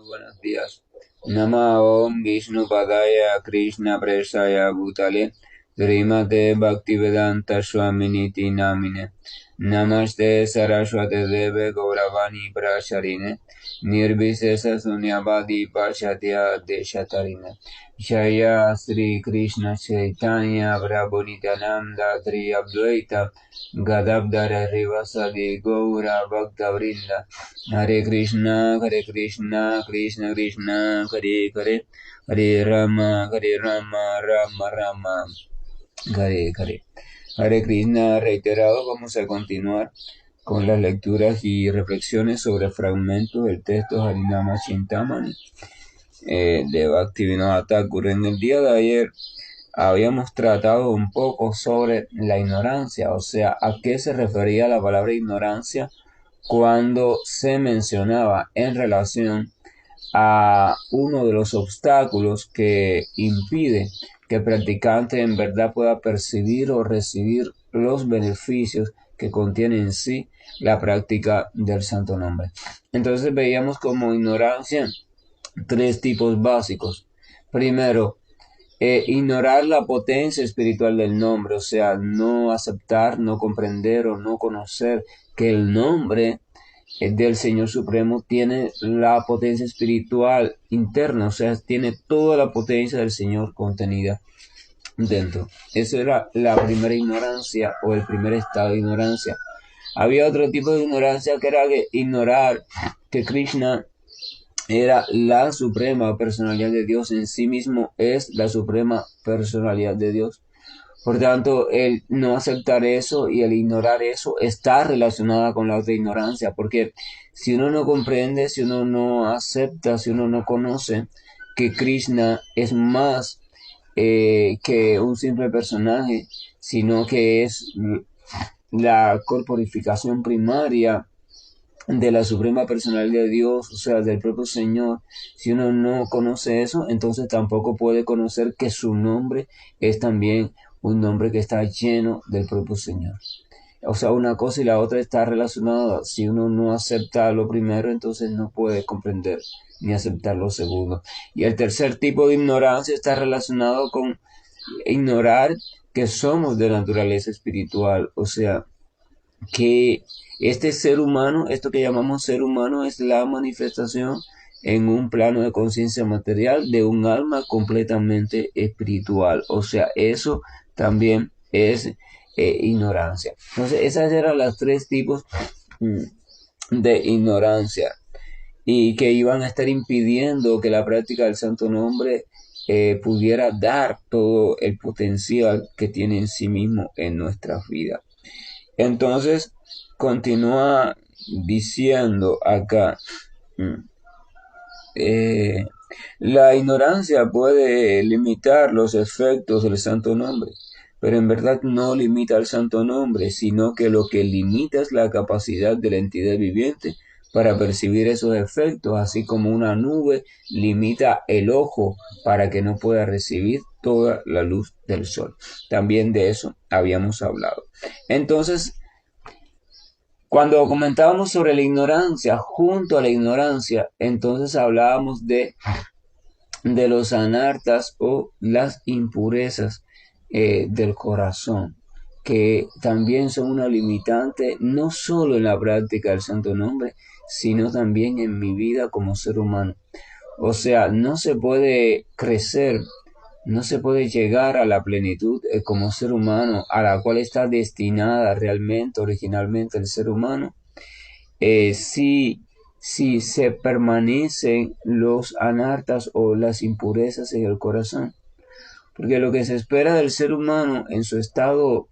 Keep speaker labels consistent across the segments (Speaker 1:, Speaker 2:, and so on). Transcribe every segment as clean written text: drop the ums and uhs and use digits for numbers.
Speaker 1: buenos días. Nama Om Vishnu Padaya Krishna Presaya Bhutale Srimate Bhaktivedanta Swaminiti Namine Namaste Saraswate Deve Gauravani Prasharine Nirvisesa Sunyavadi Pashatya Deshatarine Shaya Sri Krishna Chaitanya Prabhu Nityananda Tri Advaita Gadadhara Rivasadi Gaura Bhakta Vrinda Hare Krishna, Krishna Krishna, Hare Hare, Hare Rama, Rama Rama, Hare Hare. Hare Krishna, reiterado, vamos a continuar con las lecturas y reflexiones sobre fragmentos del texto Harinama Chintamani de Bhaktivinoda Thakur. En el día de ayer habíamos tratado un poco sobre la ignorancia, o sea, a qué se refería la palabra ignorancia cuando se mencionaba en relación a uno de los obstáculos que impide que el practicante en verdad pueda percibir o recibir los beneficios que contiene en sí la práctica del santo nombre. Entonces veíamos como ignorancia tres tipos básicos. Primero, ignorar la potencia espiritual del nombre, o sea, no aceptar, no comprender o no conocer que el nombre del Señor Supremo tiene la potencia espiritual interna, o sea, tiene toda la potencia del Señor contenida dentro. Eso era la primera ignorancia o el primer estado de ignorancia. Había otro tipo de ignorancia que era ignorar que Krishna era la suprema personalidad de Dios, en sí mismo es la suprema personalidad de Dios. Por tanto, el no aceptar eso y el ignorar eso está relacionada con la otra ignorancia, porque si uno no comprende, si uno no acepta, si uno no conoce que Krishna es más que un simple personaje, sino que es la corporificación primaria de la suprema personalidad de Dios, o sea, del propio Señor. Si uno no conoce eso, entonces tampoco puede conocer que su nombre es también un nombre que está lleno del propio Señor. O sea, una cosa y la otra está relacionada. Si uno no acepta lo primero, entonces no puede comprender ni aceptar lo segundo. Y el tercer tipo de ignorancia está relacionado con ignorar que somos de naturaleza espiritual, o sea, que este ser humano, esto que llamamos ser humano, es la manifestación en un plano de conciencia material de un alma completamente espiritual. O sea, eso también es ignorancia. Entonces, esas eran las tres tipos de ignorancia y que iban a estar impidiendo que la práctica del santo nombre pudiera dar todo el potencial que tiene en sí mismo en nuestras vidas. Entonces, continúa diciendo acá, eh, la ignorancia puede limitar los efectos del santo nombre, pero en verdad no limita al santo nombre, sino que lo que limita es la capacidad de la entidad viviente para percibir esos efectos, así como una nube limita el ojo para que no pueda recibir toda la luz del sol. También de eso habíamos hablado. Entonces, cuando comentábamos sobre la ignorancia, junto a la ignorancia, entonces hablábamos de los anartas o las impurezas del corazón, que también son una limitante no solo en la práctica del santo nombre, sino también en mi vida como ser humano. O sea, no se puede crecer, no se puede llegar a la plenitud como ser humano, a la cual está destinada realmente, originalmente el ser humano, si se permanecen los anartas o las impurezas en el corazón. Porque lo que se espera del ser humano en su estado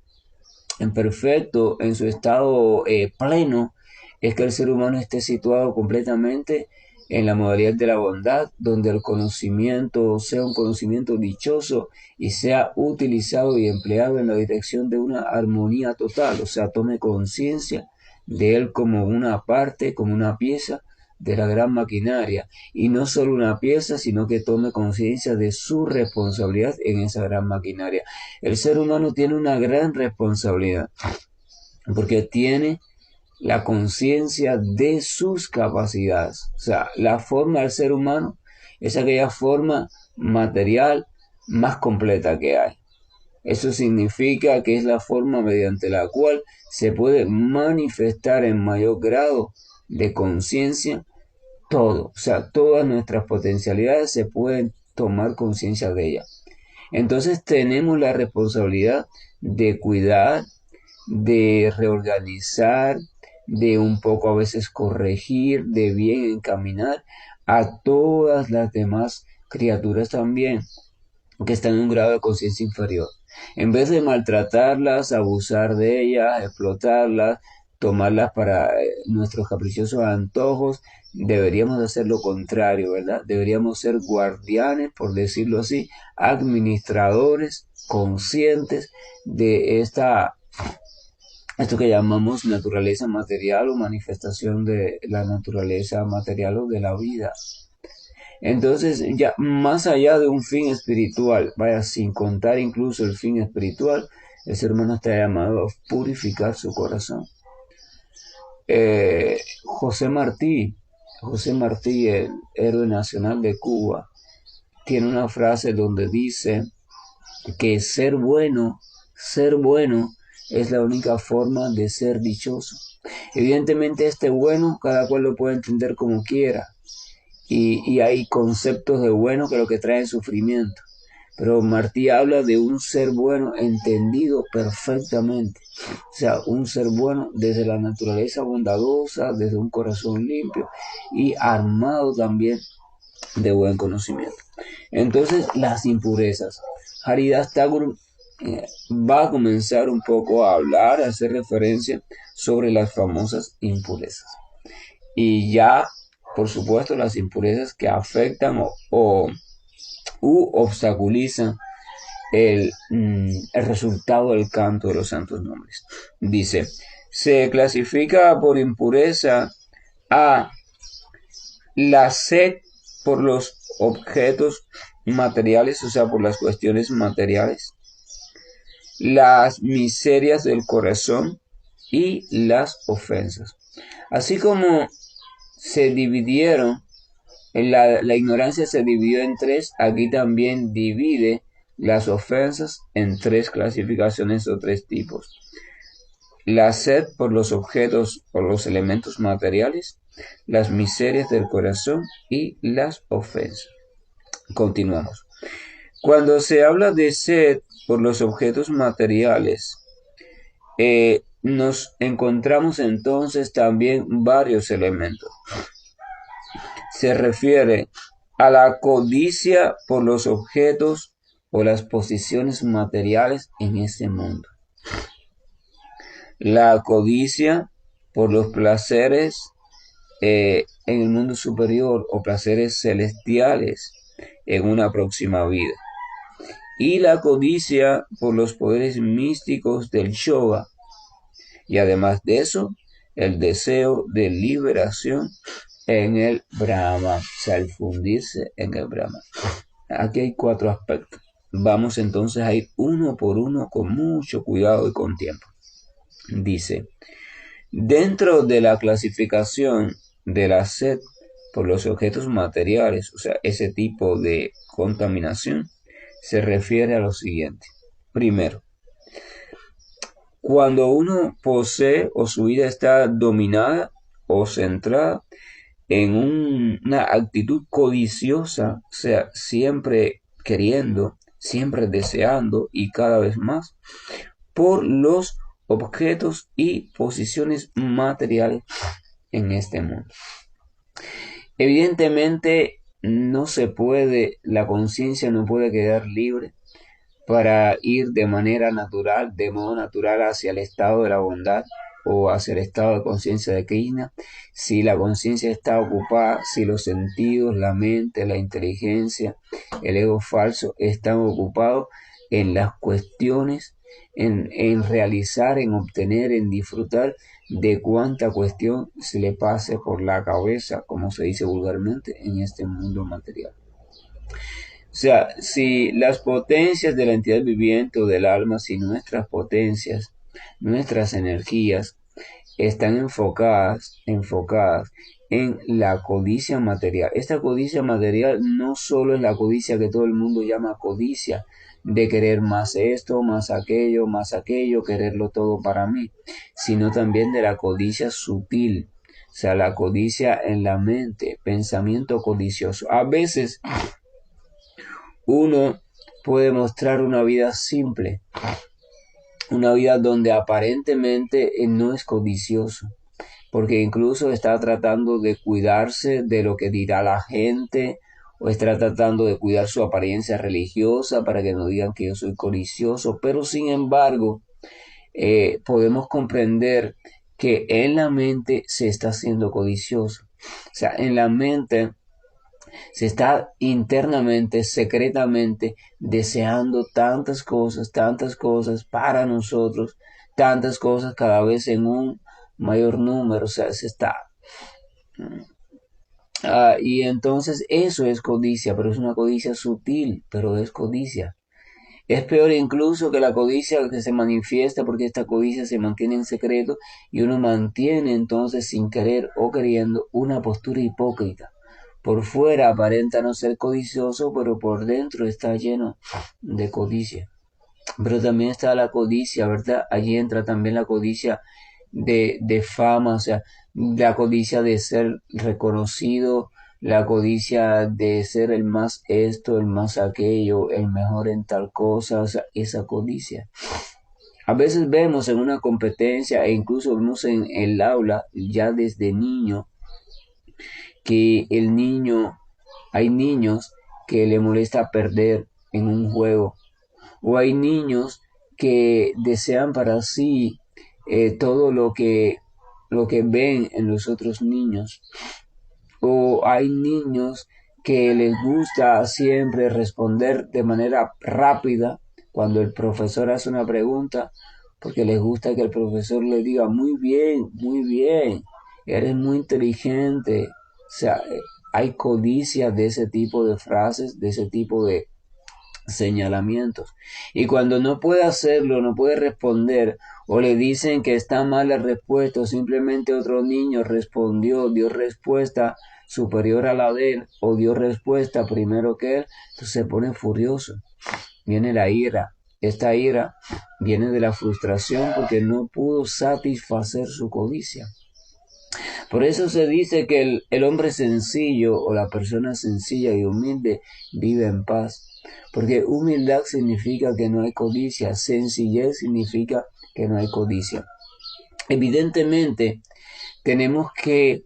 Speaker 1: en perfecto, en su estado pleno, es que el ser humano esté situado completamente en la modalidad de la bondad, donde el conocimiento sea un conocimiento dichoso y sea utilizado y empleado en la dirección de una armonía total, o sea, tome conciencia de él como una parte, como una pieza de la gran maquinaria, y no solo una pieza, sino que tome conciencia de su responsabilidad en esa gran maquinaria. El ser humano tiene una gran responsabilidad, porque tiene la conciencia de sus capacidades. O sea, la forma del ser humano es aquella forma material más completa que hay. Eso significa que es la forma mediante la cual se puede manifestar en mayor grado de conciencia todo. O sea, todas nuestras potencialidades se pueden tomar conciencia de ellas. Entonces tenemos la responsabilidad de cuidar, de reorganizar, de un poco a veces corregir, de bien encaminar a todas las demás criaturas también que están en un grado de conciencia inferior. En vez de maltratarlas, abusar de ellas, explotarlas, tomarlas para nuestros caprichosos antojos, deberíamos hacer lo contrario, ¿verdad? Deberíamos ser guardianes, por decirlo así, administradores conscientes de esto que llamamos naturaleza material o manifestación de la naturaleza material o de la vida. Entonces, ya más allá de un fin espiritual, vaya, sin contar incluso el fin espiritual, el ser humano está llamado a purificar su corazón. José Martí, José Martí, el héroe nacional de Cuba, tiene una frase donde dice que ser bueno es la única forma de ser dichoso. Evidentemente este bueno cada cual lo puede entender como quiera, y hay conceptos de bueno que lo que traen sufrimiento. Pero Martí habla de un ser bueno entendido perfectamente. O sea, un ser bueno desde la naturaleza bondadosa, desde un corazón limpio y armado también de buen conocimiento. Entonces, las impurezas. Haridas Thakur va a comenzar un poco a hablar, a hacer referencia sobre las famosas impurezas. Y ya, por supuesto, las impurezas que afectan u obstaculizan el resultado del canto de los santos nombres. Dice, se clasifica por impureza a la sed por los objetos materiales, o sea, por las cuestiones materiales, las miserias del corazón y las ofensas. Así como se dividieron, la ignorancia se dividió en tres, aquí también divide las ofensas en tres clasificaciones o tres tipos. La sed por los objetos o los elementos materiales, las miserias del corazón y las ofensas. Continuamos. Cuando se habla de sed por los objetos materiales, nos encontramos entonces también varios elementos. Se refiere a la codicia por los objetos o las posiciones materiales en este mundo. La codicia por los placeres en el mundo superior o placeres celestiales en una próxima vida. Y la codicia por los poderes místicos del yoga. Y además de eso, el deseo de liberación en el Brahma, o sea, el fundirse en el Brahma. Aquí hay cuatro aspectos. Vamos entonces a ir uno por uno con mucho cuidado y con tiempo. Dice, dentro de la clasificación de la sed por los objetos materiales, o sea, ese tipo de contaminación, se refiere a lo siguiente. Primero, cuando uno posee o su vida está dominada o centrada en una actitud codiciosa, o sea, siempre queriendo, siempre deseando y cada vez más por los objetos y posiciones materiales en este mundo. Evidentemente no se puede, la conciencia no puede quedar libre para ir de manera natural, de modo natural hacia el estado de la bondad o hacia el estado de conciencia de Krishna, si la conciencia está ocupada, si los sentidos, la mente, la inteligencia, el ego falso están ocupados en las cuestiones, en realizar, en obtener, en disfrutar de cuánta cuestión se le pase por la cabeza, como se dice vulgarmente, en este mundo material. O sea, si las potencias de la entidad viviente o del alma, si nuestras potencias, nuestras energías están enfocadas en la codicia material. Esta codicia material no solo es la codicia que todo el mundo llama codicia, de querer más esto, más aquello, quererlo todo para mí, sino también de la codicia sutil, o sea, la codicia en la mente, pensamiento codicioso. A veces uno puede mostrar una vida simple, una vida donde aparentemente no es codicioso, porque incluso está tratando de cuidarse de lo que dirá la gente, o está tratando de cuidar su apariencia religiosa para que no digan que yo soy codicioso, pero sin embargo podemos comprender que en la mente se está haciendo codicioso. O sea, en la mente se está internamente, secretamente, deseando tantas cosas para nosotros, tantas cosas cada vez en un mayor número, o sea, se está. Y entonces eso es codicia, pero es una codicia sutil, pero es codicia. Es peor incluso que la codicia que se manifiesta porque esta codicia se mantiene en secreto y uno mantiene entonces sin querer o queriendo una postura hipócrita. Por fuera aparenta no ser codicioso, pero por dentro está lleno de codicia. Pero también está la codicia, ¿verdad? Allí entra también la codicia de fama, o sea, la codicia de ser reconocido, la codicia de ser el más esto, el más aquello, el mejor en tal cosa, o sea, esa codicia. A veces vemos en una competencia e incluso vemos en el aula ya desde niño que hay niños que le molesta perder en un juego, o hay niños que desean para sí todo lo que ven en los otros niños, o hay niños que les gusta siempre responder de manera rápida cuando el profesor hace una pregunta, porque les gusta que el profesor les diga muy bien, eres muy inteligente. O sea, hay codicia de ese tipo de frases, de ese tipo de señalamientos. Y cuando no puede hacerlo, no puede responder, o le dicen que está mal la respuesta, o simplemente otro niño respondió, dio respuesta superior a la de él, o dio respuesta primero que él, entonces se pone furioso. Viene la ira. Esta ira viene de la frustración porque no pudo satisfacer su codicia. Por eso se dice que el hombre sencillo o la persona sencilla y humilde vive en paz. Porque humildad significa que no hay codicia, sencillez significa que no hay codicia. Evidentemente, tenemos que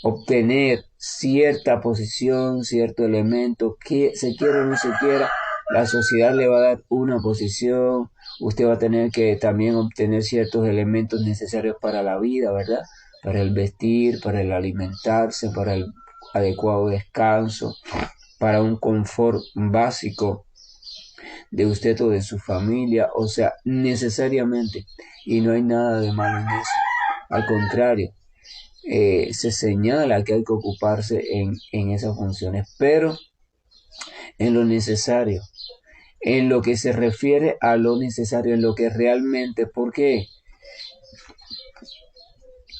Speaker 1: obtener cierta posición, cierto elemento, que se quiera o no se quiera, la sociedad le va a dar una posición, usted va a tener que también obtener ciertos elementos necesarios para la vida, ¿verdad? Para el vestir, para el alimentarse, para el adecuado descanso, para un confort básico de usted o de su familia, o sea, necesariamente, y no hay nada de malo en eso, al contrario, se señala que hay que ocuparse en esas funciones, pero en lo necesario, en lo que se refiere a lo necesario, en lo que realmente, porque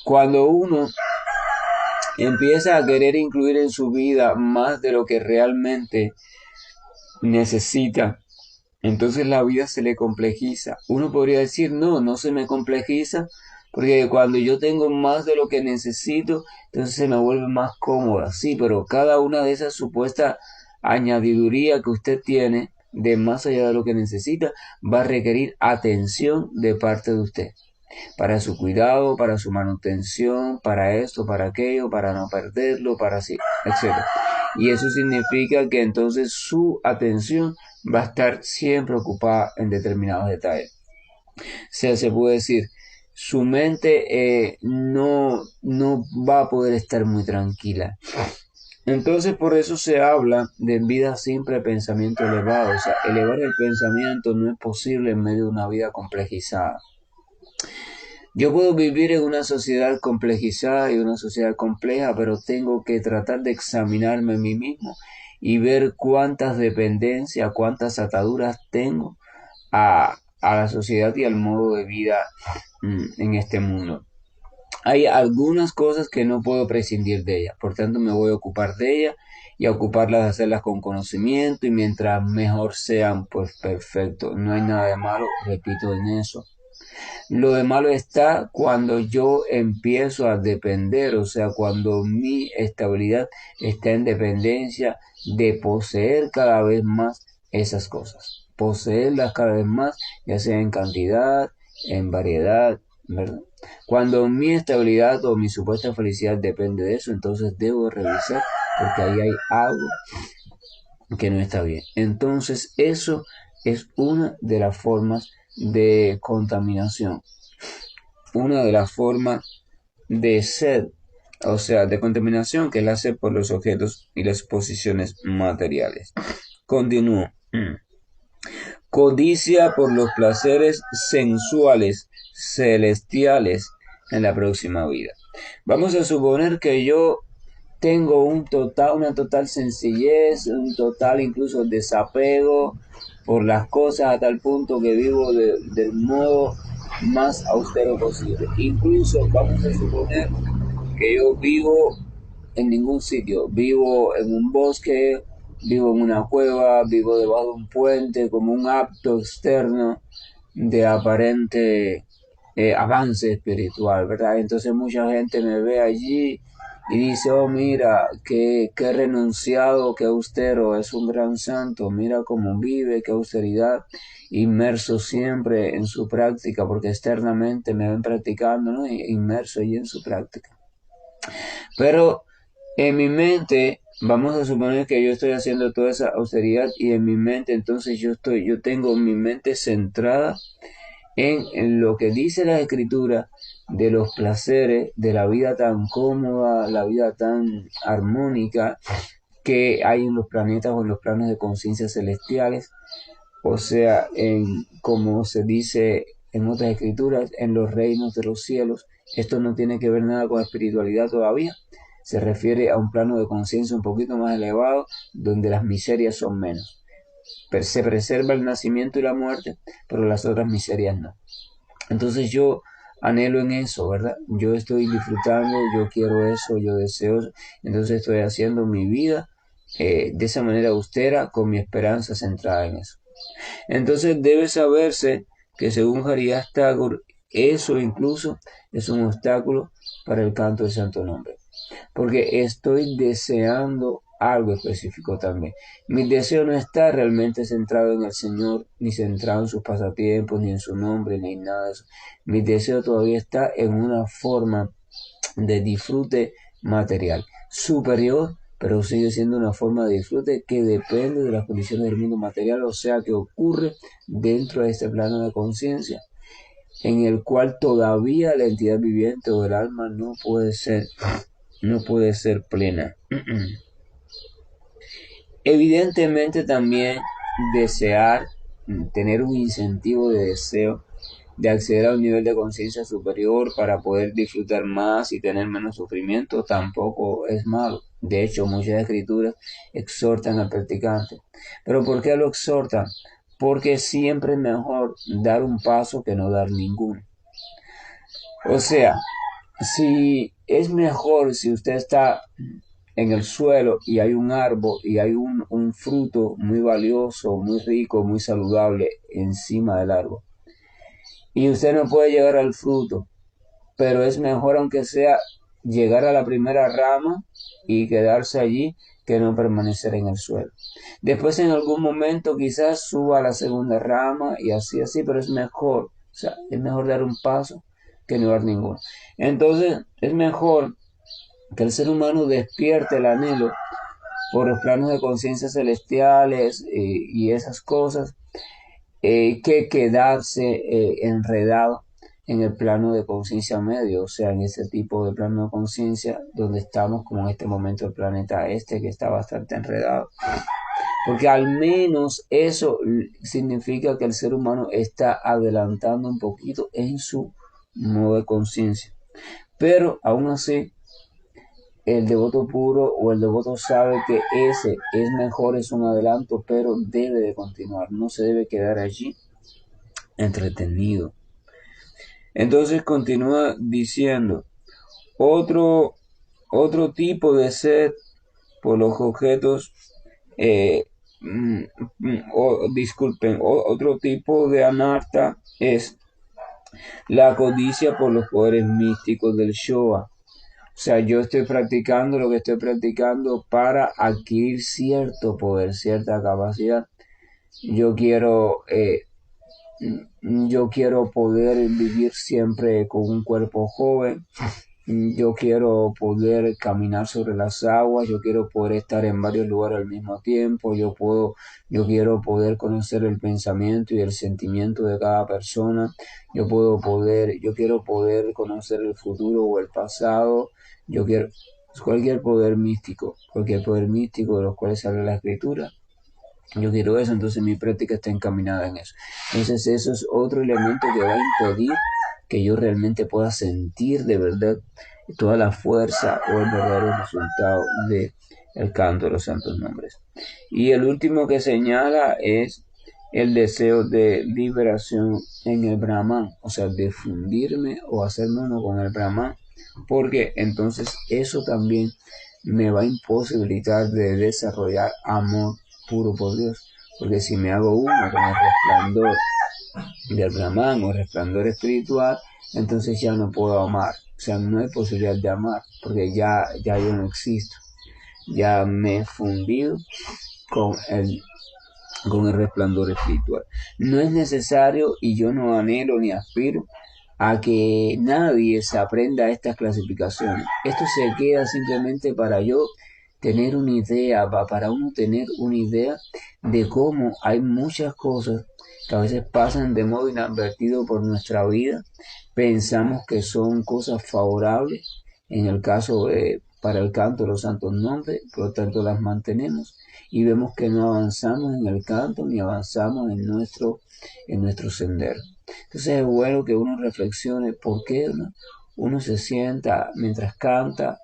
Speaker 1: cuando uno empieza a querer incluir en su vida más de lo que realmente necesita, entonces la vida se le complejiza. Uno podría decir, no, no se me complejiza, porque cuando yo tengo más de lo que necesito, entonces se me vuelve más cómoda. Sí, pero cada una de esas supuestas añadiduría que usted tiene, de más allá de lo que necesita, va a requerir atención de parte de usted. Para su cuidado, para su manutención, para esto, para aquello, para no perderlo, para así, etc. Y eso significa que entonces su atención va a estar siempre ocupada en determinados detalles. O sea, se puede decir, su mente no va a poder estar muy tranquila. Entonces por eso se habla de vida siempre pensamiento elevado. O sea, elevar el pensamiento no es posible en medio de una vida complejizada. Yo puedo vivir en una sociedad complejizada y una sociedad compleja, pero tengo que tratar de examinarme a mí mismo y ver cuántas dependencias, cuántas ataduras tengo a la sociedad y al modo de vida en este mundo. hay algunas cosas que no puedo prescindir de ella, por tanto me voy a ocupar de ella y a ocuparlas, hacerlas con conocimiento y mientras mejor sean, pues perfecto, no hay nada de malo, repito en eso. Lo de malo está cuando yo empiezo a depender, o sea, cuando mi estabilidad está en dependencia de poseer cada vez más esas cosas, poseerlas cada vez más, ya sea en cantidad, en variedad, ¿verdad? Cuando mi estabilidad o mi supuesta felicidad depende de eso, entonces debo revisar porque ahí hay algo que no está bien. Entonces, eso es una de las formas de contaminación, una de las formas de sed, o sea, de contaminación, que es la sed por los objetos y las posiciones materiales. Continúo. Codicia por los placeres sensuales celestiales en la próxima vida. Vamos a suponer que yo tengo una total sencillez, un total incluso desapego por las cosas a tal punto que vivo del modo más austero posible. Incluso vamos a suponer que yo vivo en ningún sitio, vivo en un bosque, vivo en una cueva, vivo debajo de un puente como un acto externo de aparente avance espiritual, ¿verdad? Entonces mucha gente me ve allí y dice, oh, mira, qué renunciado, qué austero, es un gran santo, mira cómo vive, qué austeridad, inmerso siempre en su práctica, porque externamente me ven practicando, ¿no? Inmerso allí en su práctica. Pero en mi mente, vamos a suponer que yo estoy haciendo toda esa austeridad y en mi mente, entonces yo tengo mi mente centrada en lo que dice la escritura de los placeres, de la vida tan cómoda, la vida tan armónica que hay en los planetas o en los planos de conciencia celestiales, o sea, como se dice en otras escrituras, en los reinos de los cielos. Esto no tiene que ver nada con espiritualidad todavía, se refiere a un plano de conciencia un poquito más elevado, donde las miserias son menos. Se preserva el nacimiento y la muerte, pero las otras miserias no. Entonces yo anhelo en eso, ¿verdad? Yo estoy disfrutando, yo quiero eso, yo deseo eso. Entonces estoy haciendo mi vida de esa manera austera, con mi esperanza centrada en eso. Entonces debe saberse que según Harías Tagore, eso incluso es un obstáculo para el canto del santo nombre, porque estoy deseando algo específico también. Mi deseo no está realmente centrado en el Señor, ni centrado en sus pasatiempos, ni en su nombre, ni en nada de eso. Mi deseo todavía está en una forma de disfrute material superior, pero sigue siendo una forma de disfrute que depende de las condiciones del mundo material, o sea, que ocurre dentro de este plano de conciencia, en el cual todavía la entidad viviente o el alma no puede ser plena. Evidentemente también desear, tener un incentivo de deseo de acceder a un nivel de conciencia superior para poder disfrutar más y tener menos sufrimiento tampoco es malo. De hecho, muchas escrituras exhortan al practicante. ¿Pero por qué lo exhortan? Porque siempre es mejor dar un paso que no dar ninguno. O sea, si es mejor si usted está en el suelo y hay un árbol y hay un fruto muy valioso, muy rico, muy saludable encima del árbol, y usted no puede llegar al fruto, pero es mejor aunque sea llegar a la primera rama y quedarse allí que no permanecer en el suelo. Después en algún momento quizás suba a la segunda rama y así, pero es mejor, o sea, es mejor dar un paso que no dar ninguno. Entonces es mejor que el ser humano despierte el anhelo por los planos de conciencia celestiales y esas cosas, que quedarse enredado en el plano de conciencia medio, o sea, en ese tipo de plano de conciencia donde estamos, como en este momento el planeta este, que está bastante enredado. Porque al menos eso significa que el ser humano está adelantando un poquito en su modo de conciencia. Pero aún así, el devoto puro o el devoto sabe que ese es mejor, es un adelanto, pero debe de continuar, no se debe quedar allí entretenido. Entonces continúa diciendo, Otro, otro tipo de sed por los objetos, eh, disculpen, otro tipo de anarta es la codicia por los poderes místicos del Shoah. O sea, yo estoy practicando lo que estoy practicando para adquirir cierto poder, cierta capacidad. Yo quiero, yo quiero poder vivir siempre con un cuerpo joven. Yo quiero poder caminar sobre las aguas, yo quiero poder estar en varios lugares al mismo tiempo, yo quiero poder conocer el pensamiento y el sentimiento de cada persona, yo quiero poder conocer el futuro o el pasado, yo quiero cualquier poder místico de los cuales habla la escritura. Yo quiero eso, entonces mi práctica está encaminada en eso. Entonces eso es otro elemento que va a impedir que yo realmente pueda sentir de verdad toda la fuerza o el verdadero resultado de el canto de los santos nombres. Y el último que señala es el deseo de liberación en el Brahman, o sea, de fundirme o hacerme uno con el Brahman, porque entonces eso también me va a imposibilitar de desarrollar amor puro por Dios, porque si me hago uno con el resplandor del Brahman o resplandor espiritual, entonces ya no puedo amar, o sea, no hay posibilidad de amar, porque ya yo no existo, ya me he fundido con con el resplandor espiritual. No es necesario y yo no anhelo ni aspiro a que nadie se aprenda estas clasificaciones. Esto se queda simplemente para yo tener una idea, para uno tener una idea de cómo hay muchas cosas que a veces pasan de modo inadvertido por nuestra vida. Pensamos que son cosas favorables, en el caso para el canto de los santos nombres, por lo tanto las mantenemos y vemos que no avanzamos en el canto ni avanzamos en nuestro sendero. Entonces es bueno que uno reflexione por qué uno se sienta mientras canta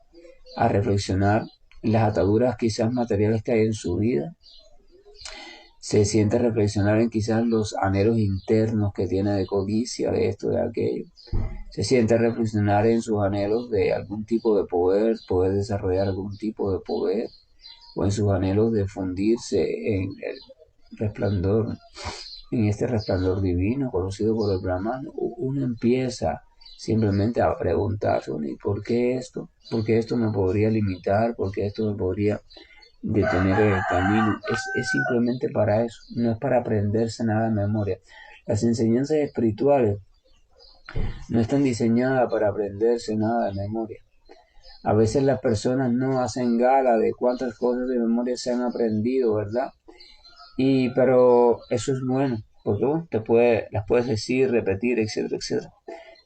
Speaker 1: a reflexionar las ataduras quizás materiales que hay en su vida, se siente a reflexionar en quizás los anhelos internos que tiene de codicia, de esto, de aquello, se siente a reflexionar en sus anhelos de algún tipo de poder desarrollar algún tipo de poder, o en sus anhelos de fundirse en el resplandor, en este resplandor divino conocido por el Brahman. Uno empieza simplemente a preguntarse, ¿y por qué esto? ¿Por qué esto me podría limitar? ¿Por qué esto me podría detener el camino? Es simplemente para eso, no es para aprenderse nada de memoria. Las enseñanzas espirituales no están diseñadas para aprenderse nada de memoria. A veces las personas no hacen gala de cuántas cosas de memoria se han aprendido, ¿verdad? Pero eso es bueno, porque bueno, las puedes decir, repetir, etcétera, etcétera.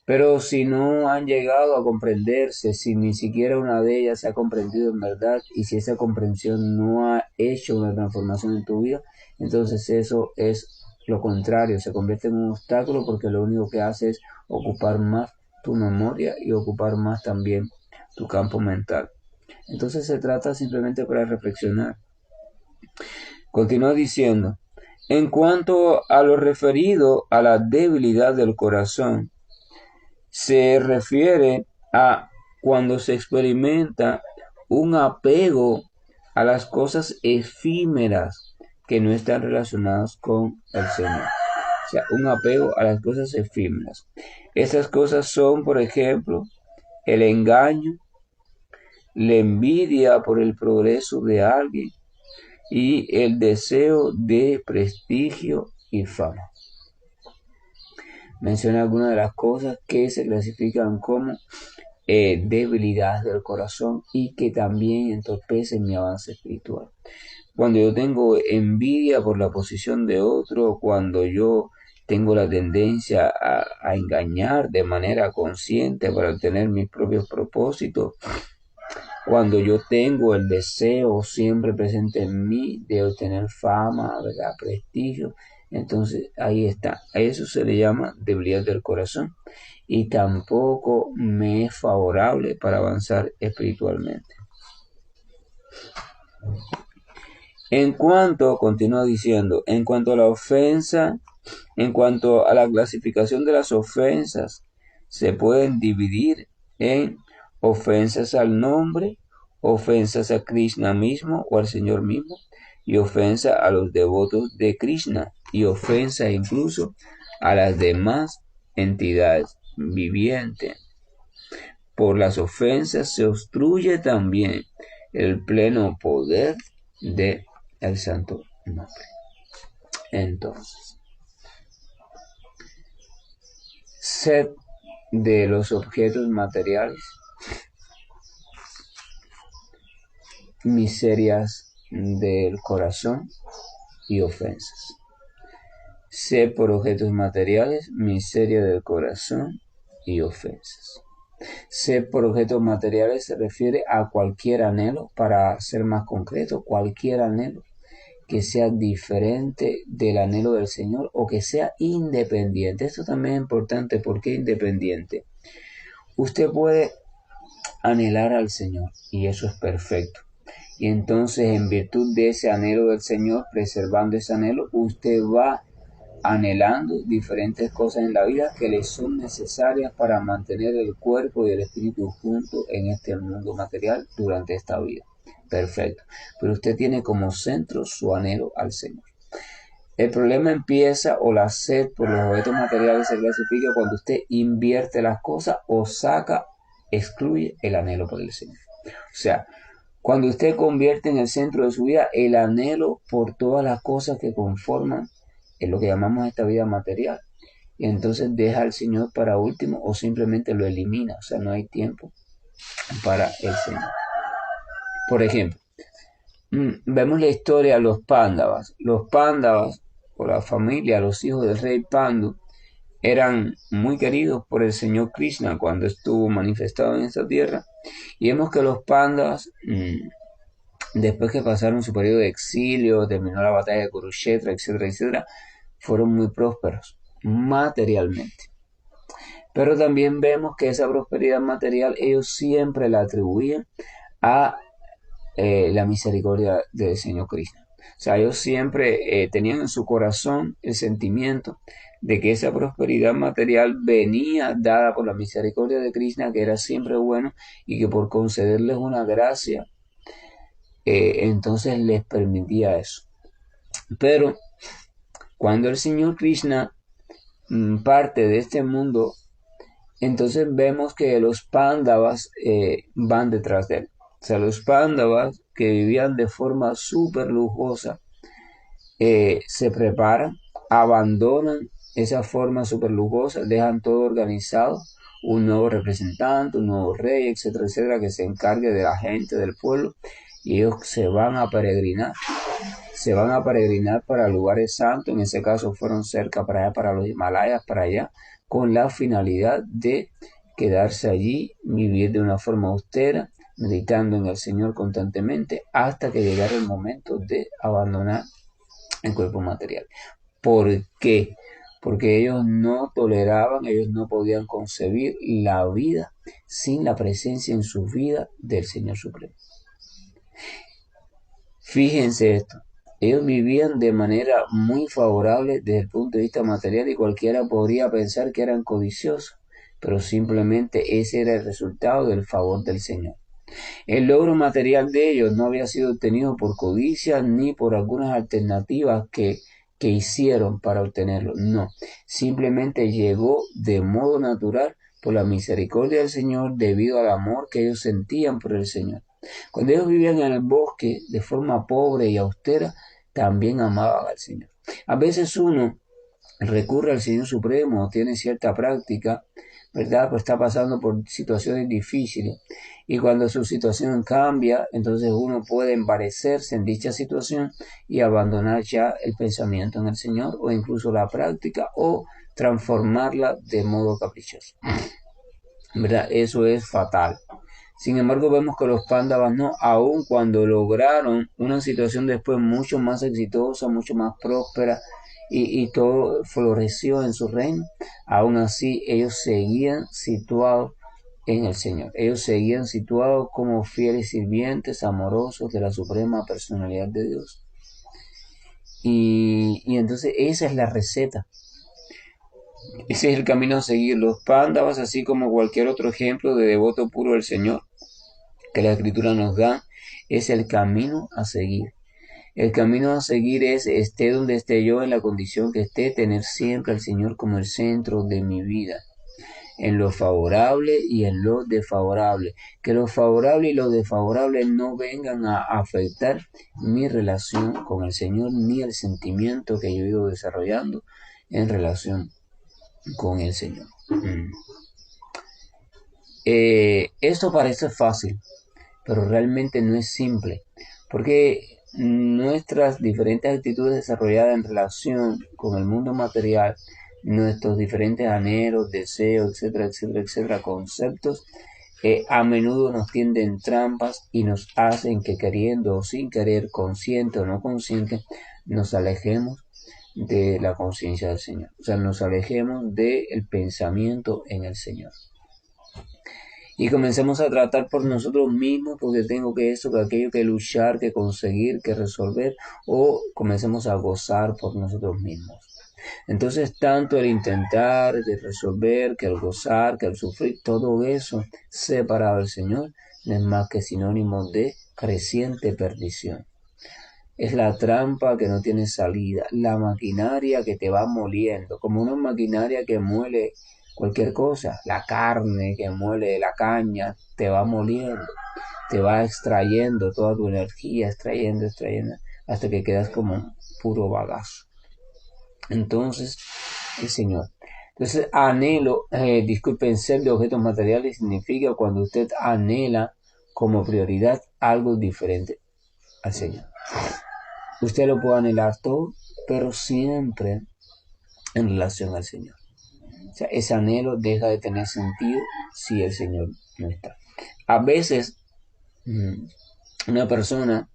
Speaker 1: Pero si no han llegado a comprenderse, si ni siquiera una de ellas se ha comprendido en verdad, y si esa comprensión no ha hecho una transformación en tu vida, entonces eso es lo contrario, se convierte en un obstáculo porque lo único que hace es ocupar más tu memoria y ocupar más también tu campo mental. Entonces se trata simplemente para reflexionar. Continúa diciendo, en cuanto a lo referido a la debilidad del corazón, se refiere a cuando se experimenta un apego a las cosas efímeras que no están relacionadas con el Señor. O sea, un apego a las cosas efímeras. Esas cosas son, por ejemplo, el engaño, la envidia por el progreso de alguien y el deseo de prestigio y fama. Menciona algunas de las cosas que se clasifican como debilidades del corazón y que también entorpecen mi avance espiritual. Cuando yo tengo envidia por la posición de otro, cuando yo tengo la tendencia a engañar de manera consciente para obtener mis propios propósitos, cuando yo tengo el deseo siempre presente en mí de obtener fama, ¿verdad? Prestigio, entonces ahí está. A eso se le llama debilidad del corazón y tampoco me es favorable para avanzar espiritualmente. Continúa diciendo, en cuanto a la ofensa, en cuanto a la clasificación de las ofensas, se pueden dividir en ofensas al nombre, ofensas a Krishna mismo o al Señor mismo, y ofensa a los devotos de Krishna, y ofensa incluso a las demás entidades vivientes. Por las ofensas se obstruye también el pleno poder de el santo nombre. Entonces, sed de los objetos materiales, miserias del corazón y ofensas. Sed por objetos materiales, miseria del corazón y ofensas. Sed por objetos materiales se refiere a cualquier anhelo, para ser más concreto, cualquier anhelo que sea diferente del anhelo del Señor o que sea independiente. Esto también es importante. ¿Por qué independiente? Usted puede anhelar al Señor y eso es perfecto. Y entonces, en virtud de ese anhelo del Señor, preservando ese anhelo, usted va anhelando diferentes cosas en la vida que le son necesarias para mantener el cuerpo y el espíritu juntos en este mundo material durante esta vida. Perfecto. Pero usted tiene como centro su anhelo al Señor. El problema empieza, o la sed por los objetos materiales se clasifica cuando usted invierte las cosas o excluye el anhelo por el Señor. O sea, cuando usted convierte en el centro de su vida el anhelo por todas las cosas que conforman en lo que llamamos esta vida material, y entonces deja al Señor para último o simplemente lo elimina, o sea, no hay tiempo para el Señor. Por ejemplo, vemos la historia de los Pándavas. Los Pándavas, o la familia, los hijos del rey Pandu, eran muy queridos por el Señor Krishna cuando estuvo manifestado en esta tierra. Y vemos que los Pándavas, después que pasaron su periodo de exilio, terminó la batalla de Kurukshetra, etcétera, etcétera, fueron muy prósperos materialmente. Pero también vemos que esa prosperidad material ellos siempre la atribuían a la misericordia del Señor Krishna. O sea, ellos siempre tenían en su corazón el sentimiento de que esa prosperidad material venía dada por la misericordia de Krishna, que era siempre bueno, y que por concederles una gracia, entonces les permitía eso. Pero cuando el Señor Krishna parte de este mundo, entonces vemos que los Pándavas van detrás de él. O sea, los Pándavas, que vivían de forma súper lujosa, se preparan, abandonan esa forma súper lujosa, dejan todo organizado, un nuevo representante, un nuevo rey, etcétera, etcétera, que se encargue de la gente, del pueblo, y ellos se van a peregrinar para lugares santos. En ese caso fueron cerca para allá, para los Himalayas, para allá, con la finalidad de quedarse allí, vivir de una forma austera, meditando en el Señor constantemente, hasta que llegara el momento de abandonar el cuerpo material. ¿Por qué? Porque ellos no toleraban, ellos no podían concebir la vida sin la presencia en su vida del Señor Supremo. Fíjense esto. Ellos vivían de manera muy favorable desde el punto de vista material y cualquiera podría pensar que eran codiciosos, pero simplemente ese era el resultado del favor del Señor. El logro material de ellos no había sido obtenido por codicia ni por algunas alternativas que hicieron para obtenerlo. No, simplemente llegó de modo natural por la misericordia del Señor debido al amor que ellos sentían por el Señor. Cuando ellos vivían en el bosque de forma pobre y austera, también amaban al Señor. A veces uno recurre al Señor Supremo, tiene cierta práctica, ¿verdad? Pues está pasando por situaciones difíciles y cuando su situación cambia, entonces uno puede envarecerse en dicha situación y abandonar ya el pensamiento en el Señor o incluso la práctica o transformarla de modo caprichoso, ¿verdad? Eso es fatal. Sin embargo, vemos que los Pándavas no, aun cuando lograron una situación después mucho más exitosa, mucho más próspera y todo floreció en su reino, aún así ellos seguían situados en el Señor. Ellos seguían situados como fieles sirvientes amorosos de la suprema personalidad de Dios. Y entonces esa es la receta. Ese es el camino a seguir. Los Pándavas, así como cualquier otro ejemplo de devoto puro del Señor que la Escritura nos da, es el camino a seguir. El camino a seguir es, esté donde esté yo, en la condición que esté, tener siempre al Señor como el centro de mi vida, en lo favorable y en lo desfavorable. Que lo favorable y lo desfavorable no vengan a afectar mi relación con el Señor, ni el sentimiento que yo he ido desarrollando en relación con el Señor. Esto parece fácil, pero realmente no es simple, porque nuestras diferentes actitudes desarrolladas en relación con el mundo material, nuestros diferentes anhelos, deseos, etcétera, etcétera, etcétera, conceptos, a menudo nos tienden trampas y nos hacen que queriendo o sin querer, consciente o no consciente, nos alejemos de la conciencia del Señor. O sea, nos alejemos del pensamiento en el Señor. Y comencemos a tratar por nosotros mismos, porque tengo que eso, que aquello, que luchar, que conseguir, que resolver, o comencemos a gozar por nosotros mismos. Entonces, tanto el intentar, de resolver, que el gozar, que el sufrir, todo eso separado del Señor, no es más que sinónimo de creciente perdición. Es la trampa que no tiene salida, la maquinaria que te va moliendo, como una maquinaria que muele cualquier cosa, la carne que muele la caña, te va moliendo, te va extrayendo toda tu energía, extrayendo, hasta que quedas como un puro bagazo. Entonces, el Señor. Entonces, anhelo, disculpen, ser de objetos materiales significa cuando usted anhela como prioridad algo diferente al Señor. Usted lo puede anhelar todo, pero siempre en relación al Señor. O sea, ese anhelo deja de tener sentido si el Señor no está. A veces, una persona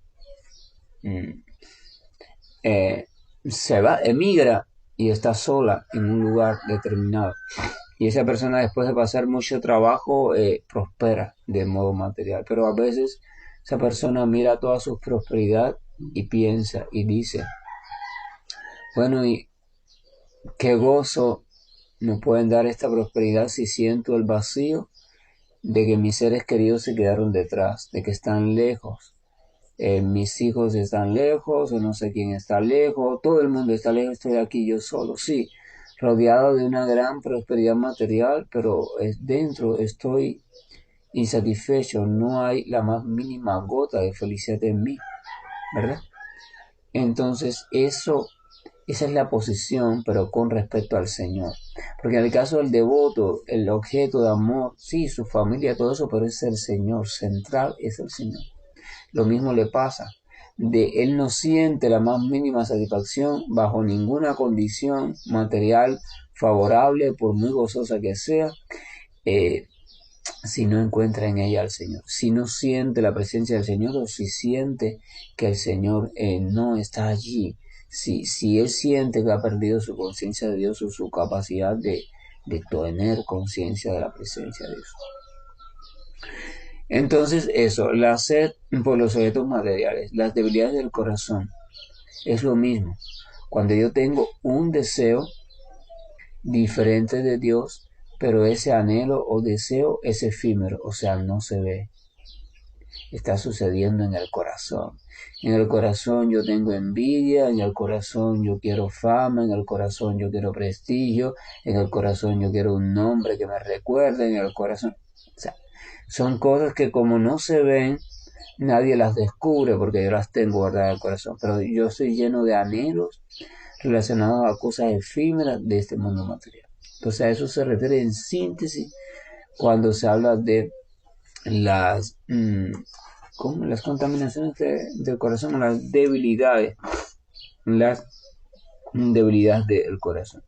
Speaker 1: se va, emigra y está sola en un lugar determinado. Y esa persona, después de pasar mucho trabajo, prospera de modo material. Pero a veces esa persona mira toda su prosperidad y piensa y dice, bueno, ¿y qué gozo me pueden dar esta prosperidad si siento el vacío de que mis seres queridos se quedaron detrás, de que están lejos? Mis hijos están lejos, o no sé quién está lejos, todo el mundo está lejos, estoy aquí yo solo, sí, rodeado de una gran prosperidad material, pero dentro estoy insatisfecho, no hay la más mínima gota de felicidad en mí, ¿verdad? Entonces esa es la posición, pero con respecto al Señor. Porque en el caso del devoto, el objeto de amor, sí, su familia, todo eso, pero es el Señor, central es el Señor. Lo mismo le pasa. Él no siente la más mínima satisfacción bajo ninguna condición material favorable, por muy gozosa que sea, si no encuentra en ella al Señor. Si no siente la presencia del Señor, o si siente que el Señor no está allí. Si él siente que ha perdido su conciencia de Dios o su capacidad de tener conciencia de la presencia de Dios. Entonces eso, la sed por los objetos materiales, las debilidades del corazón, es lo mismo. Cuando yo tengo un deseo diferente de Dios, pero ese anhelo o deseo es efímero, o sea, no se ve. Está sucediendo en el corazón. En el corazón yo tengo envidia, en el corazón yo quiero fama, en el corazón yo quiero prestigio, en el corazón yo quiero un nombre que me recuerde, en el corazón. O sea, son cosas que como no se ven, nadie las descubre porque yo las tengo guardadas en el corazón. Pero yo soy lleno de anhelos relacionados a cosas efímeras de este mundo material. Entonces a eso se refiere en síntesis cuando se habla de las, las contaminaciones del corazón, las debilidades del corazón.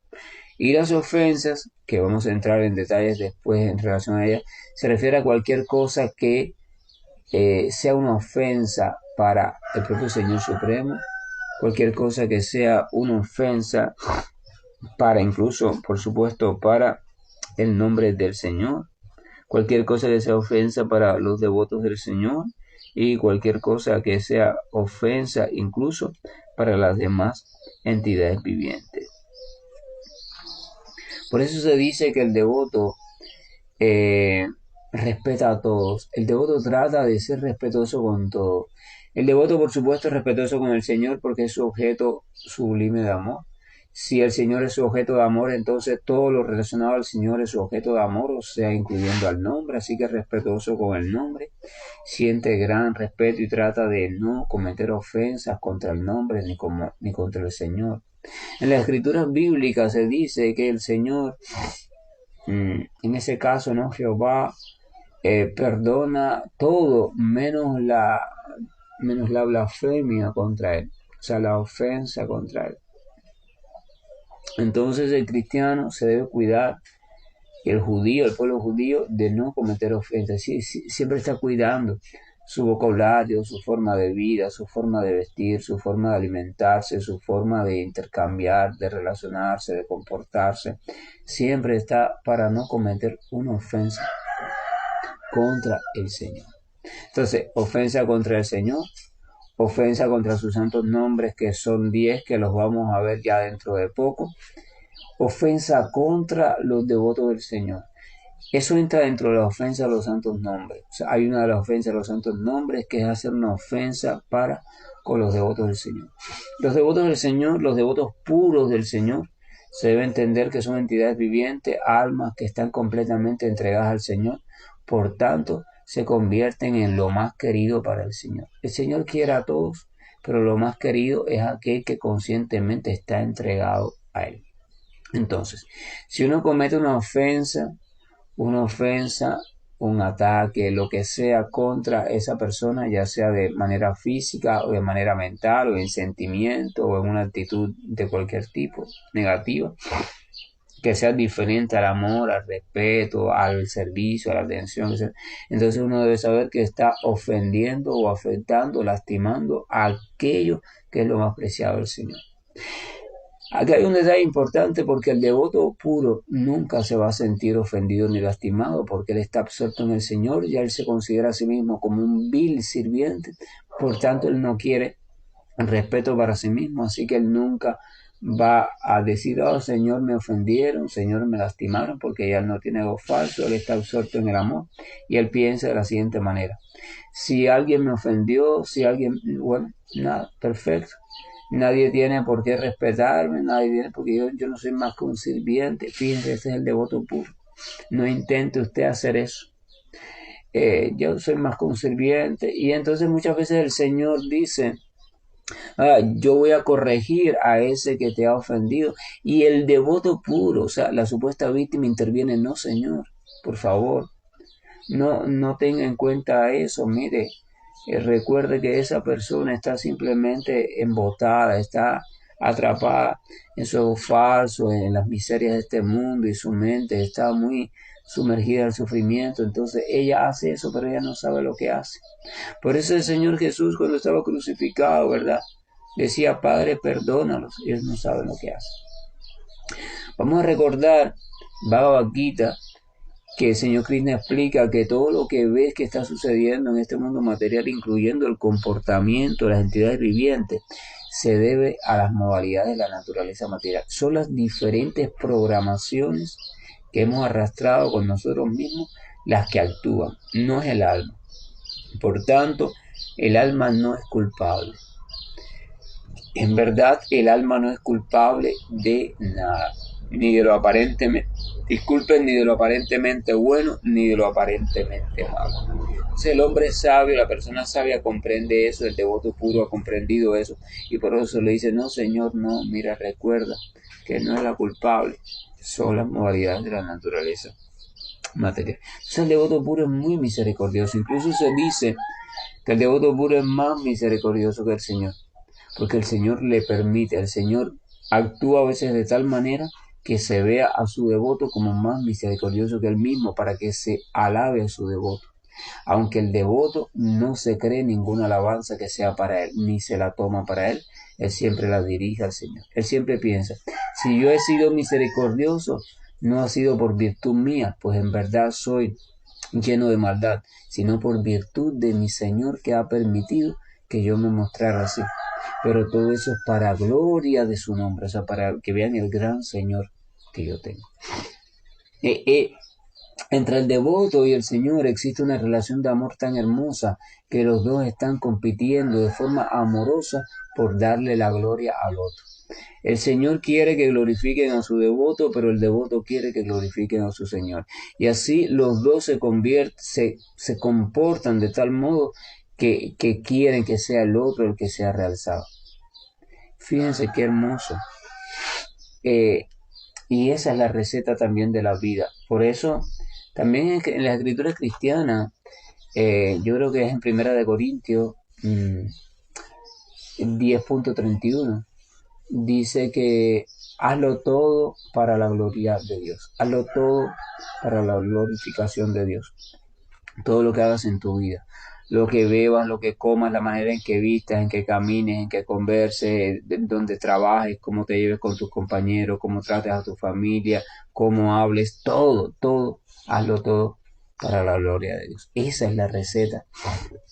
Speaker 1: Y las ofensas, que vamos a entrar en detalles después en relación a ellas, se refiere a cualquier cosa que sea una ofensa para el propio Señor Supremo, cualquier cosa que sea una ofensa para incluso, por supuesto, para el nombre del Señor, cualquier cosa que sea ofensa para los devotos del Señor y cualquier cosa que sea ofensa incluso para las demás entidades vivientes. Por eso se dice que el devoto eh, respeta a todos. El devoto trata de ser respetuoso con todo. El devoto, por supuesto, es respetuoso con el Señor porque es su objeto sublime de amor. Si el Señor es su objeto de amor, entonces todo lo relacionado al Señor es su objeto de amor, o sea, incluyendo al nombre, así que es respetuoso con el nombre, siente gran respeto y trata de no cometer ofensas contra el nombre ni contra el Señor. En las escrituras bíblicas se dice que el Señor, en ese caso, ¿no? Jehová perdona todo menos la blasfemia contra él, o sea, la ofensa contra él. Entonces el cristiano se debe cuidar, el judío, el pueblo judío, de no cometer ofensas. Siempre está cuidando su vocabulario, su forma de vida, su forma de vestir, su forma de alimentarse, su forma de intercambiar, de relacionarse, de comportarse. Siempre está para no cometer una ofensa contra el Señor. Entonces, ofensa contra el Señor, ofensa contra sus santos nombres, que son 10, que los vamos a ver ya dentro de poco, ofensa contra los devotos del Señor. Eso entra dentro de la ofensa a los santos nombres. O sea, hay una de las ofensas a los santos nombres que es hacer una ofensa para con los devotos del Señor. Los devotos del Señor, los devotos puros del Señor, se debe entender que son entidades vivientes, almas que están completamente entregadas al Señor. Por tanto, se convierten en lo más querido para el Señor. El Señor quiere a todos, pero lo más querido es aquel que conscientemente está entregado a Él. Entonces, si uno comete una ofensa, un ataque, lo que sea contra esa persona, ya sea de manera física o de manera mental o en sentimiento o en una actitud de cualquier tipo negativa, que sea diferente al amor, al respeto, al servicio, a la atención. Entonces uno debe saber que está ofendiendo o afectando, lastimando a aquello que es lo más preciado del Señor. Aquí hay un detalle importante porque el devoto puro nunca se va a sentir ofendido ni lastimado porque él está absorto en el Señor, ya él se considera a sí mismo como un vil sirviente, por tanto él no quiere respeto para sí mismo, así que él nunca va a decir, oh Señor me ofendieron, Señor me lastimaron, porque ya él no tiene ego falso, él está absorto en el amor y él piensa de la siguiente manera: si alguien me ofendió, si alguien, bueno, nada, perfecto. Nadie tiene por qué respetarme, nadie tiene, porque yo no soy más que un sirviente. Fíjense, ese es el devoto puro. No intente usted hacer eso. Yo soy más que un sirviente. Y entonces muchas veces el Señor dice, yo voy a corregir a ese que te ha ofendido. Y el devoto puro, o sea, la supuesta víctima interviene, no Señor, por favor, no tenga en cuenta eso, mire. Recuerde que esa persona está simplemente embotada, está atrapada en su falso, en las miserias de este mundo, y su mente está muy sumergida en el sufrimiento. Entonces ella hace eso, pero ella no sabe lo que hace. Por eso el Señor Jesús, cuando estaba crucificado, ¿verdad?, decía: Padre, perdónalos, ellos no saben lo que hacen. Vamos a recordar Bhagavad Gita, que el Señor Krishna explica que todo lo que ves que está sucediendo en este mundo material, incluyendo el comportamiento de las entidades vivientes, se debe a las modalidades de la naturaleza material. Son las diferentes programaciones que hemos arrastrado con nosotros mismos las que actúan, no es el alma. Por tanto, el alma no es culpable. En verdad, el alma no es culpable de nada, ni de lo aparentemente, ni de lo aparentemente bueno, ni de lo aparentemente malo. Entonces el hombre sabio, la persona sabia comprende eso, el devoto puro ha comprendido eso, y por eso le dice: no Señor, no, mira, recuerda que no es la culpable, son las modalidades de la naturaleza material. Entonces el devoto puro es muy misericordioso, incluso se dice que el devoto puro es más misericordioso que el Señor, porque el Señor le permite, el Señor actúa a veces de tal manera que se vea a su devoto como más misericordioso que él mismo, para que se alabe a su devoto. Aunque el devoto no se cree ninguna alabanza que sea para él, ni se la toma para él, él siempre la dirige al Señor. Él siempre piensa: si yo he sido misericordioso, no ha sido por virtud mía, pues en verdad soy lleno de maldad, sino por virtud de mi Señor, que ha permitido que yo me mostrara así. Pero todo eso es para gloria de su nombre, o sea, para que vean el gran Señor que yo tengo. Entre el devoto y el Señor existe una relación de amor tan hermosa que los dos están compitiendo de forma amorosa por darle la gloria al otro. El Señor quiere que glorifiquen a su devoto, pero el devoto quiere que glorifiquen a su Señor. Y así los dos se comportan de tal modo que quieren que sea el otro el que sea realzado. Fíjense qué hermoso. Y esa es la receta también de la vida. Por eso, también en las escrituras cristianas, yo creo que es en Primera de Corintios 10.31, dice que hazlo todo para la gloria de Dios. Hazlo todo para la glorificación de Dios. Todo lo que hagas en tu vida. Lo que bebas, lo que comas, la manera en que vistas, en que camines, en que converses, donde trabajes, cómo te lleves con tus compañeros, cómo trates a tu familia, cómo hables, todo, hazlo todo para la gloria de Dios. Esa es la receta.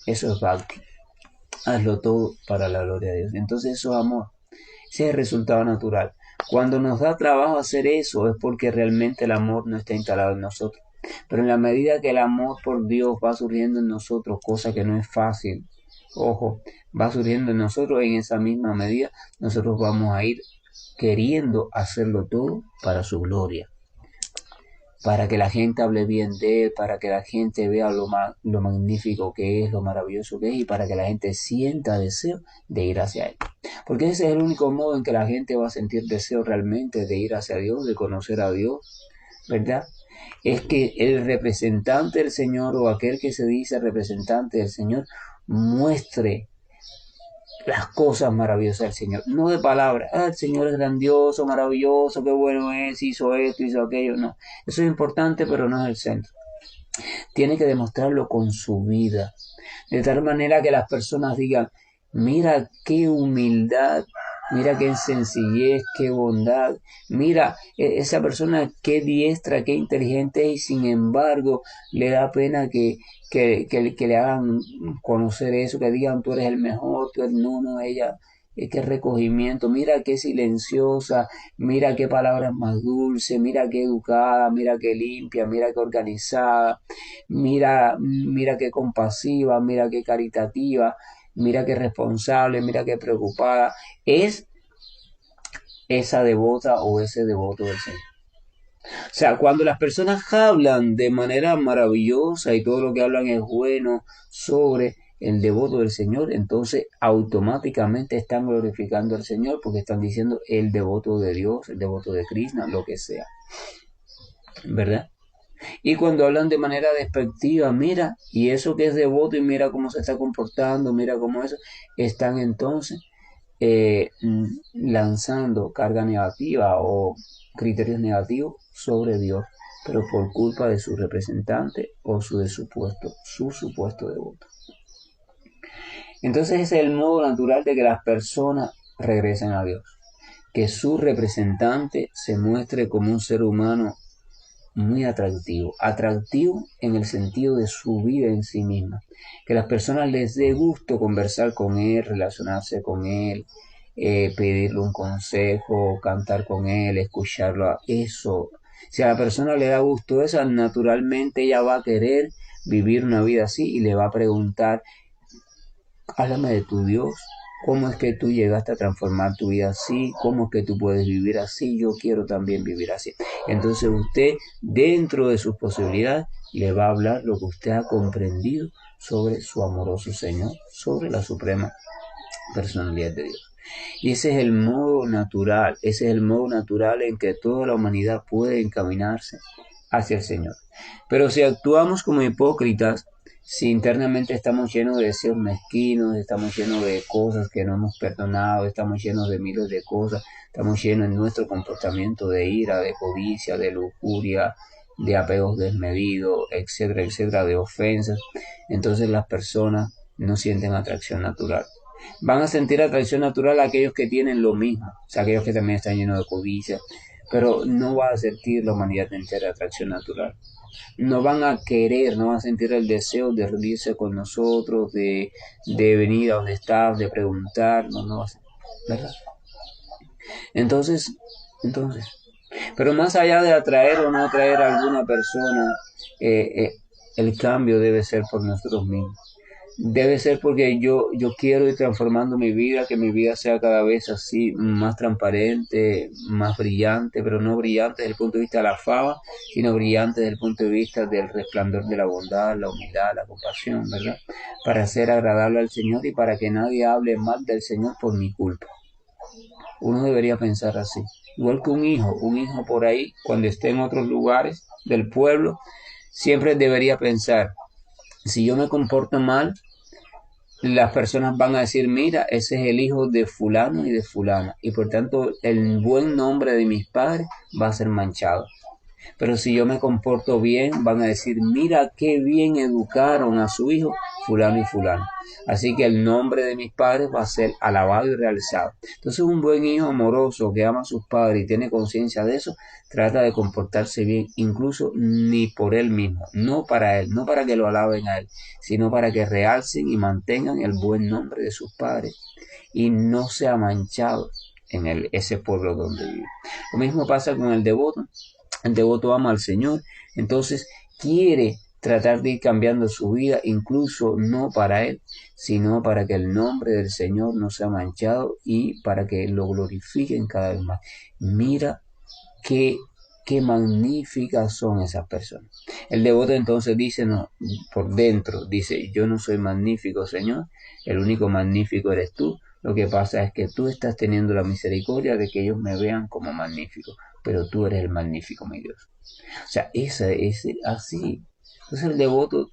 Speaker 1: Eso es Bhakti. Hazlo todo para la gloria de Dios. Entonces eso es amor. Ese es el resultado natural. Cuando nos da trabajo hacer eso es porque realmente el amor no está instalado en nosotros. Pero en la medida que el amor por Dios va surgiendo en nosotros, cosa que no es fácil, ojo, va surgiendo en nosotros, en esa misma medida nosotros vamos a ir queriendo hacerlo todo para su gloria, para que la gente hable bien de Él, para que la gente vea lo magnífico que es, lo maravilloso que es, y para que la gente sienta deseo de ir hacia Él. Porque ese es el único modo en que la gente va a sentir deseo realmente de ir hacia Dios, de conocer a Dios, ¿verdad? Es que el representante del Señor o aquel que se dice representante del Señor muestre las cosas maravillosas del Señor, no de palabras. El Señor es grandioso, maravilloso, qué bueno es, hizo esto, hizo aquello. No, eso es importante, pero no es el centro. Tiene que demostrarlo con su vida, de tal manera que las personas digan, mira qué humildad, mira qué sencillez, qué bondad, mira esa persona qué diestra, qué inteligente es, y sin embargo le da pena que le hagan conocer eso, que digan tú eres el mejor, tú eres no, ella, qué recogimiento, mira qué silenciosa, mira qué palabras más dulces, mira qué educada, mira qué limpia, mira qué organizada, mira qué compasiva, mira qué caritativa, mira qué responsable, mira qué preocupada es esa devota o ese devoto del Señor. O sea, cuando las personas hablan de manera maravillosa y todo lo que hablan es bueno sobre el devoto del Señor, entonces automáticamente están glorificando al Señor porque están diciendo el devoto de Dios, el devoto de Krishna, lo que sea. ¿Verdad? Y cuando hablan de manera despectiva, mira, y eso que es devoto y mira cómo se está comportando, mira cómo eso, están entonces lanzando carga negativa o criterios negativos sobre Dios, pero por culpa de su representante o su supuesto devoto. Entonces ese es el modo natural de que las personas regresen a Dios, que su representante se muestre como un ser humano muy atractivo en el sentido de su vida en sí misma, que a las personas les dé gusto conversar con él, relacionarse con él, pedirle un consejo, cantar con él, escucharlo, eso. Si a la persona le da gusto eso, naturalmente ella va a querer vivir una vida así y le va a preguntar, háblame de tu Dios. ¿Cómo es que tú llegaste a transformar tu vida así? ¿Cómo es que tú puedes vivir así? Yo quiero también vivir así. Entonces usted, dentro de sus posibilidades, le va a hablar lo que usted ha comprendido sobre su amoroso Señor, sobre la suprema personalidad de Dios. Y ese es el modo natural, en que toda la humanidad puede encaminarse hacia el Señor. Pero si actuamos como hipócritas, si internamente estamos llenos de deseos mezquinos, estamos llenos de cosas que no hemos perdonado, estamos llenos de miles de cosas, estamos llenos en nuestro comportamiento de ira, de codicia, de lujuria, de apegos desmedidos, etcétera, etcétera, de ofensas, entonces las personas no sienten atracción natural. Van a sentir atracción natural a aquellos que tienen lo mismo, o sea, aquellos que también están llenos de codicia, pero no va a sentir la humanidad entera atracción natural. No van a querer, no van a sentir el deseo de reunirse con nosotros, de venir a donde estás, de preguntar, no va a ser, ¿verdad? Entonces, Pero más allá de atraer o no atraer a alguna persona, el cambio debe ser por nosotros mismos. Debe ser porque yo quiero ir transformando mi vida, que mi vida sea cada vez así, más transparente, más brillante, pero no brillante desde el punto de vista de la fama, sino brillante desde el punto de vista del resplandor de la bondad, la humildad, la compasión, ¿verdad? Para ser agradable al Señor y para que nadie hable mal del Señor por mi culpa. Uno debería pensar así. Igual que un hijo por ahí, cuando esté en otros lugares del pueblo, siempre debería pensar, si yo me comporto mal, las personas van a decir, mira, ese es el hijo de fulano y de fulana, y por tanto el buen nombre de mis padres va a ser manchado. Pero si yo me comporto bien, van a decir, mira qué bien educaron a su hijo fulano y fulano. Así que el nombre de mis padres va a ser alabado y realizado. Entonces un buen hijo amoroso que ama a sus padres y tiene conciencia de eso, trata de comportarse bien, incluso ni por él mismo, no para él, no para que lo alaben a él, sino para que realcen y mantengan el buen nombre de sus padres y no sea manchado en ese pueblo donde vive. Lo mismo pasa con el devoto. El devoto ama al Señor, entonces quiere tratar de ir cambiando su vida, incluso no para él, sino para que el nombre del Señor no sea manchado y para que lo glorifiquen cada vez más. Mira qué magníficas son esas personas. El devoto entonces dice, no, por dentro, dice, yo no soy magnífico, Señor, el único magnífico eres tú. Lo que pasa es que tú estás teniendo la misericordia de que ellos me vean como magnífico, pero tú eres el magnífico, mi Dios. O sea, es así. Entonces el devoto,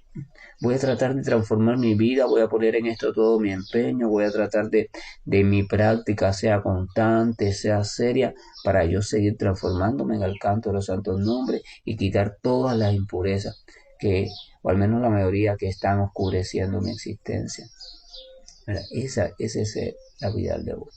Speaker 1: voy a tratar de transformar mi vida, voy a poner en esto todo mi empeño, voy a tratar de mi práctica sea constante, sea seria, para yo seguir transformándome en el canto de los santos nombres y quitar todas las impurezas o al menos la mayoría que están oscureciendo mi existencia. Esa es la vida del devoto.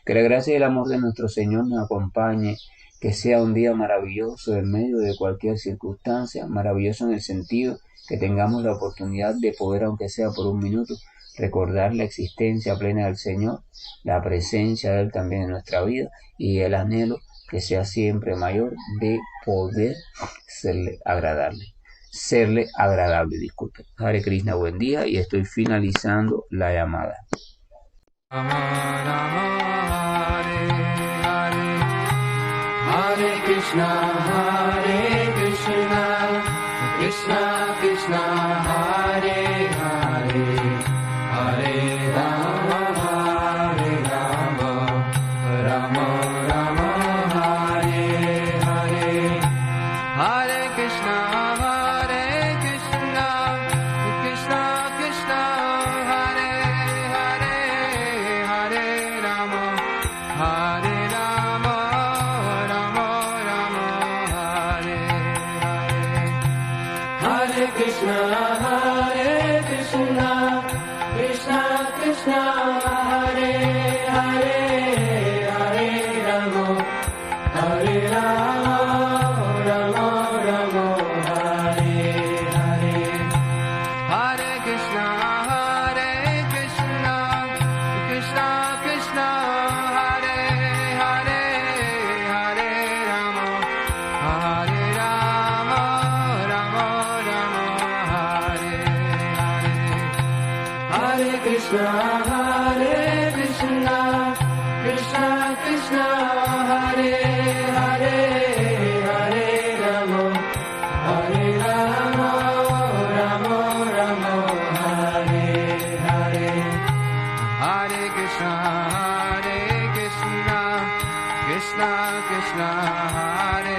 Speaker 1: Que la gracia y el amor de nuestro Señor nos acompañe, que sea un día maravilloso en medio de cualquier circunstancia, maravilloso en el sentido que tengamos la oportunidad de poder, aunque sea por un minuto, recordar la existencia plena del Señor, la presencia de Él también en nuestra vida y el anhelo que sea siempre mayor de poder serle agradable. Disculpe. Hare Krishna, buen día, y estoy finalizando la llamada.
Speaker 2: Hare Krishna, Krishna Krishna, Hare Hare, Hare Rama, Rama Rama, Hare Hare. Hare Krishna, Krishna Krishna, Hare Hare, Hare Rama, Hare Rama, Rama Rama, Hare Hare. Hare Krishna, Krishna Krishna, Hare Hare, Hare Rama, Hare Rama, Rama Rama, Hare Hare. Hare Krishna, Krishna Krishna, Hare Hare, Hare Rama, Hare Rama, Rama Rama, Hare Hare. Hare Krishna, Krishna Krishna, Hare Hare, Hare Rama, Hare Rama, Rama Rama, Hare Hare. Hare Krishna, Krishna Krishna, Hare